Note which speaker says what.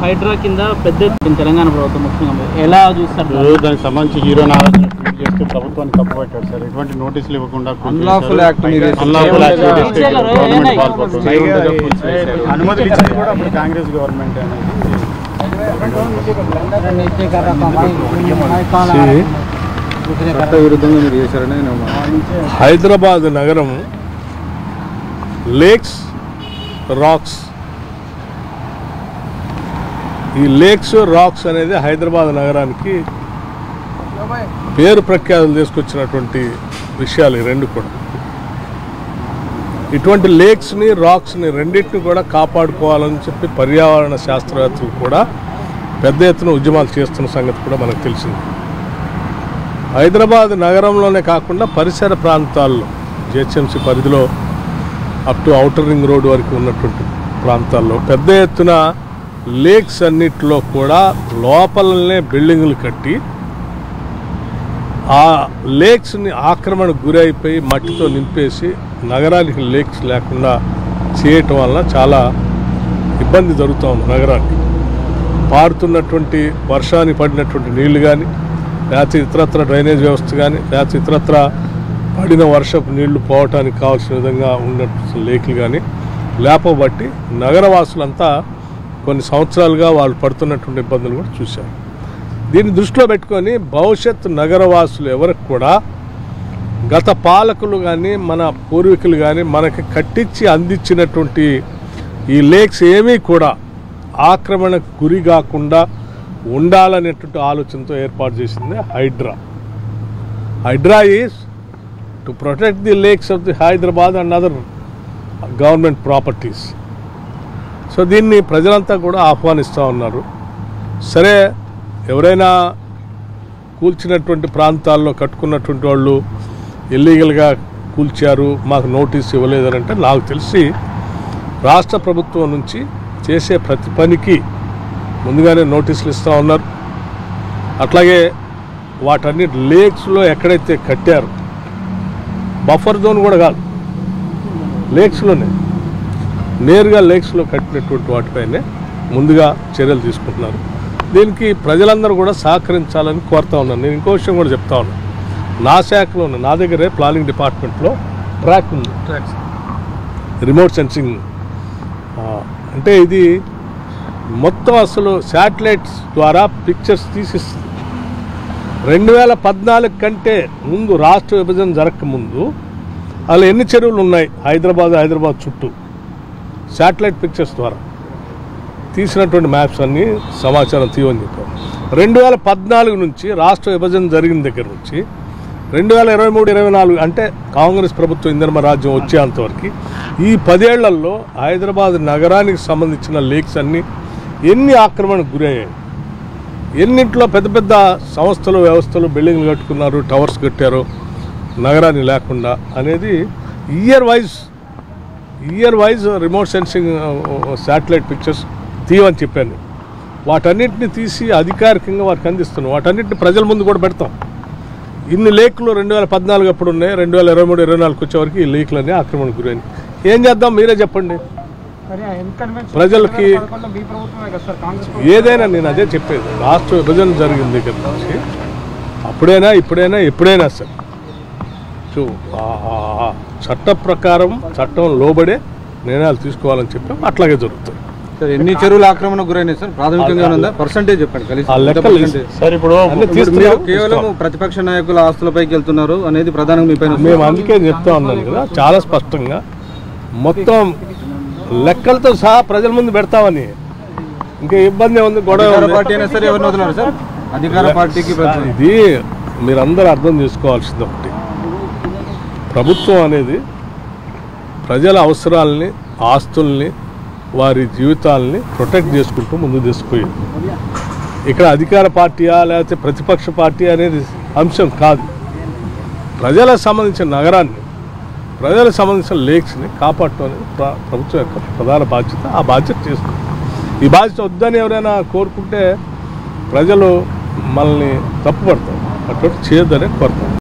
Speaker 1: హైడ్రా కింద పెద్ద తెలంగాణ ప్రభుత్వం ముఖ్యంగా ఎలా చూస్తారు?
Speaker 2: దానికి సంబంధించి హీరో నాగార్జున ట్వీట్ చేస్తూ ప్రభుత్వాన్ని తప్పుపట్టాడు సార్. ఎటువంటి నోటీసులు ఇవ్వకుండా అనుమతులు ఇచ్చింది కూడా అప్పుడు కాంగ్రెస్ గవర్నమెంట్ విరుద్ధంగా మీరు చేశారని.
Speaker 3: హైదరాబాద్ నగరం లేక్స్ రాక్స్, ఈ లేక్స్ రాక్స్ అనేది హైదరాబాద్ నగరానికి పేరు ప్రఖ్యాతులు తీసుకొచ్చినటువంటి విషయాలు ఈ రెండు కూడా. ఇటువంటి లేక్స్ని రాక్స్ని రెండింటిని కూడా కాపాడుకోవాలని చెప్పి పర్యావరణ శాస్త్రవేత్తలు కూడా పెద్ద ఎత్తున ఉద్యమాలు చేస్తున్న సంగతి కూడా మనకు తెలిసింది. హైదరాబాద్ నగరంలోనే కాకుండా పరిసర ప్రాంతాల్లో జిహెచ్ఎంసీ పరిధిలో up to outer ring road వరకు ఉన్నటువంటి ప్రాంతాల్లో పెద్ద ఎత్తున లేక్స్ అన్నిటిలో కూడా లోపలనే బిల్డింగులు కట్టి ఆ లేక్స్ని ఆక్రమణకు గురైపోయి మట్టితో నింపేసి నగరానికి లేక్స్ లేకుండా చేయటం వల్ల చాలా ఇబ్బంది జరుగుతూ ఉంది. నగరానికి పారుతున్నటువంటి వర్షానికి పడినటువంటి నీళ్లు కానీ, లేకపోతే ఇతరత్ర డ్రైనేజ్ వ్యవస్థ కానీ, లేకపోతే ఇతరత్ర పడిన వర్షపు నీళ్లు పోవటానికి కావాల్సిన విధంగా ఉన్నటువంటి లేకులు కానీ లేపబట్టి నగరవాసులంతా కొన్ని సంవత్సరాలుగా వాళ్ళు పడుతున్నటువంటి ఇబ్బందులు కూడా చూశారు. దీన్ని దృష్టిలో పెట్టుకొని భవిష్యత్ నగరవాసులు ఎవరికి కూడా గత పాలకులు కానీ మన పూర్వీకులు కానీ మనకి కట్టించి అందించినటువంటి ఈ లేక్స్ ఏమీ కూడా ఆక్రమణకు గురి కాకుండా ఉండాలనేటువంటి ఆలోచనతో ఏర్పాటు చేసింది Hydraa. Hydraa is to protect the lakes of the Hyderabad and other government properties. So దీన్ని ప్రజలంతా కూడా ఆహ్వానిస్తూ ఉన్నారు. సరే, ఎవరైనా కూల్చినటువంటి ప్రాంతాల్లో కట్టుకున్నటువంటి వాళ్ళు ఇల్లీగల్గా కూల్చారు, మాకు నోటీస్ ఇవ్వలేదనంటే నాకు తెలిసి రాష్ట్ర ప్రభుత్వం నుంచి చేసే ప్రతి పనికి ముందుగానే నోటీసులు ఇస్తూ ఉన్నారు. అట్లాగే వాటన్నిటి లేక్స్లో ఎక్కడైతే కట్టారో బఫర్ జోన్ కూడా కాదు, లేక్స్లోనే నేరుగా లేక్స్లో కట్టినటువంటి వాటిపైనే ముందుగా చర్యలు తీసుకుంటున్నారు. దీనికి ప్రజలందరూ కూడా సహకరించాలని కోరుతా ఉన్నాను. నేను ఇంకో విషయం కూడా చెప్తా ఉన్నాను. నా శాఖలో ఉన్న నా దగ్గరే ప్లానింగ్ డిపార్ట్మెంట్లో ట్రాక్ ఉంది, రిమోట్ సెన్సింగ్. అంటే ఇది మొత్తం అసలు శాటిలైట్స్ ద్వారా పిక్చర్స్ తీసిస్తుంది. 2014 కంటే ముందు, రాష్ట్ర విభజన జరగకముందు అలా ఎన్ని చెరువులు ఉన్నాయి హైదరాబాద్ చుట్టూ శాటిలైట్ పిక్చర్స్ ద్వారా తీసినటువంటి మ్యాప్స్ అన్నీ సమాచారం తీయని చెప్పారు. 2014 నుంచి రాష్ట్ర విభజన జరిగిన దగ్గర నుంచి 2023-24 అంటే కాంగ్రెస్ ప్రభుత్వం ఇంధన రాజ్యం వచ్చేంతవరకు ఈ 10 ఏళ్లలో హైదరాబాద్ నగరానికి సంబంధించిన లేక్స్ అన్నీ ఎన్ని ఆక్రమణకు గురయ్యాయి, ఎన్నింటిలో పెద్ద పెద్ద సంస్థలు వ్యవస్థలు బిల్డింగ్లు కట్టుకున్నారు, టవర్స్ కట్టారు నగరాన్ని లేకుండా అనేది year wise remote sensing satellite pictures తీయమని చెప్పాను. వాటన్నిటిని తీసి అధికారికంగా వారికి అందిస్తున్నాం. వాటన్నిటిని ప్రజల ముందు కూడా పెడతాం. ఇన్ని లేకులు 2014 అప్పుడు ఉన్నాయి, 2023-24 వచ్చేవరకు ఈ లేకులన్నీ ఆక్రమణకు గురైనాయి. ఏం చేద్దాం మీరే చెప్పండి. ప్రజలకి ఏదైనా నేను అదే చెప్పేది, రాష్ట్ర విభజన జరిగిన దగ్గర నుంచి అప్పుడైనా ఇప్పుడైనా ఎప్పుడైనా సరే చట్ట ప్రకారం చట్టం లోబడే నిర్ణయాలు తీసుకోవాలని చెప్పాం. అట్లాగే జరుగుతుంది.
Speaker 2: ఎన్ని చెరువుల ఆక్రమణకు గురైనాయి సార్? ప్రాథమికంగా పర్సెంటేజ్ చెప్పండి. కేవలం ప్రతిపక్ష నాయకుల ఆస్తులపైకి వెళ్తున్నారు అనేది ప్రధానంగా మీ పైన
Speaker 3: మేము అందుకే చెప్తా ఉన్నాను కదా, చాలా స్పష్టంగా మొత్తం లెక్కలతో సహా ప్రజల ముందు పెడతామని. ఇంకా ఇబ్బంది ఉంది, గొడవ
Speaker 2: పార్టీ అయినా సరే ఎవరిని వదిలేరు సార్? అధికార పార్టీకి
Speaker 3: ఇది మీరందరూ అర్థం చేసుకోవాల్సింది ఒకటి, ప్రభుత్వం అనేది ప్రజల అవసరాలని, ఆస్తుల్ని, వారి జీవితాలని ప్రొటెక్ట్ చేసుకుంటూ ముందుకు తీసుకుపోయింది. ఇక్కడ అధికార పార్టీయా లేకపోతే ప్రతిపక్ష పార్టీ అనేది అంశం కాదు. ప్రజలకు సంబంధించిన నగరాన్ని, ప్రజలకు సంబంధించిన లేక్స్ని కాపాడటం అనేది ప్రభుత్వం యొక్క ప్రధాన బాధ్యత. ఆ బాధ్యత చేస్తుంది. ఈ బాధ్యత వద్దని ఎవరైనా కోరుకుంటే ప్రజలు మనల్ని తప్పుపడతారు. అటువంటి చేయొద్దనే కోరుతాం.